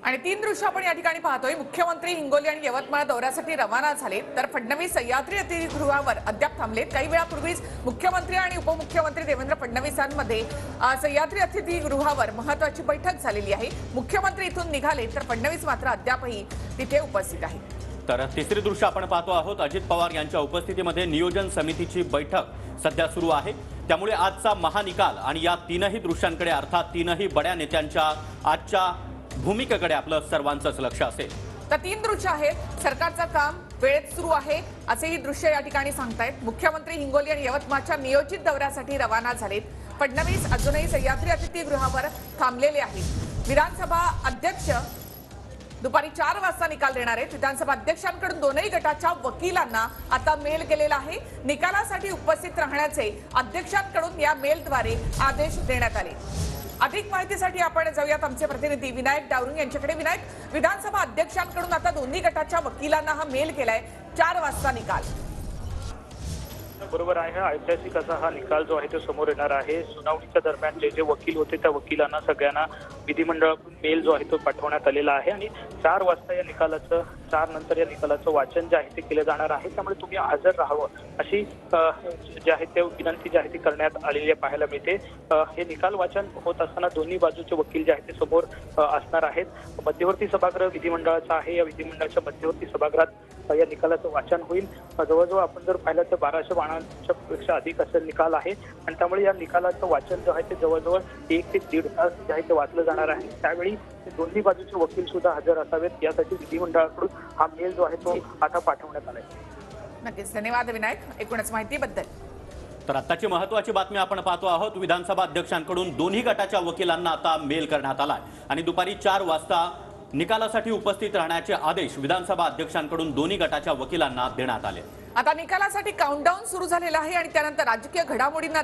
आणि तीन दृश्य आपण या ठिकाणी पाहतोय। मुख्यमंत्री हिंगोली आणि यवतमाळ दौऱ्यासाठी रवाना झाले, तर फडणवीस सह्याद्री अतिथीगृहावर अद्याप थांबलेत। काही वेळापूर्वीच मुख्यमंत्री आणि उपमुख्यमंत्री देवेंद्र फडणवीसांमध्ये सह्याद्री अतिथीगृहावर महत्त्वाची बैठक झालेली आहे। मुख्यमंत्री इथून निघाले, तर फडणवीस मात्र अद्यापही तिथे उपस्थित आहेत। तर तिसरे दृश्य आपण पाहतो आहोत। अजित पवार यांच्या उपस्थितीमध्ये नियोजन समितीची बैठक सध्या सुरू आहे। त्यामुळे आजचा महानिकाल आणि या तीनही दृश्यांकडे अर्थात तीनही बड्या नेत्यांच्या आजच्या भूमिकेकडे आपलं सर्वांचंच लक्ष असेल। तर तीन दृश्य आहेत। सरकारचं काम वेळेत सुरू आहे असे ही दृश्य या ठिकाणी सांगतायत। मुख्यमंत्री हिंगोली आणि यवतमाळच्या नियोजित दौऱ्यासाठी रवाना झालेत। फडणवीस अजूनही सह्याद्री अतिथीगृहावर थांबलेले आहेत। विधानसभा अध्यक्ष दुपारी 4 वाजता निकाल देणार आहेत। विधानसभा अध्यक्षांकडून दोनही गटाच्या वकिलांना आता मेल गेलेला आहे। निकालासाठी उपस्थित राहण्याचे अध्यक्षांकडून या मेलद्वारे आदेश देण्यात आले। अधिक माहितीसाठी आपण जाऊयात आमचे प्रतिनिधी विनायक डावरुंग यांच्याकडे। विनायक, विधानसभा अध्यक्षांकडून आता दोन्ही गटाच्या वकिलांना हा मेल केलाय, 4 वाजता निकाल। बरोबर आहे। ऐतिहासिक असा हा निकाल जो आहे तो समोर येणार आहे। सुनावणीच्या दरम्यान जे वकील होते त्या वकिलांना सगळ्यांना विधिमंडळाकडून मेल जो आहे तो पाठवण्यात आलेला आहे आणि 4 वाजता या निकालाचं 4 नंतर या निकालाचं वाचन जे आहे ते केलं जाणार आहे। त्यामुळे तुम्ही हजर राहावं अशी जे आहे ते विनंती जी आहे ती करण्यात आलेली पाहायला मिळते। हे निकाल वाचन होत असताना दोन्ही बाजूचे वकील जे आहेत ते समोर असणार आहेत। मध्यवर्ती सभागृह विधिमंडळाचा आहे। या विधिमंडळाच्या मध्यवर्ती सभागृहात या निकालाचं वाचन होईल। जवळजवळ आपण जर पाहिलं तर 1200 पानांच्या पेक्षा अधिक असा निकाल आहे आणि त्यामुळे या निकालाचं वाचन जो आहे ते जवळजवळ 1 ते 1.5 तास जे आहे ते वाचलं जाणार आहे। त्यावेळी दोन्ही बाजूचे वकील सुद्धा हजर असावेत यासाठी विधिमंडळाकडून हा मेल जो आहे तो आता पाठवण्यात आलाय। नक्कीच धन्यवाद विनायक एकूणच माहितीबद्दल। तर आताची महत्त्वाची बातमी आपण पाहतो आहोत। विधानसभा अध्यक्षांकडून दोन्ही गटाच्या वकिलांना आता मेल करण्यात आलाय आणि दुपारी 4 वाजता निकालासाठी उपस्थित राहण्याचे आदेश विधानसभा अध्यक्षांकडून दोन्ही गटाच्या वकिलांना देण्यात आले। आता निकालासाठी काउंटडाऊन सुरू झालेला आहे आणि त्यानंतर राजकीय घडामोडींना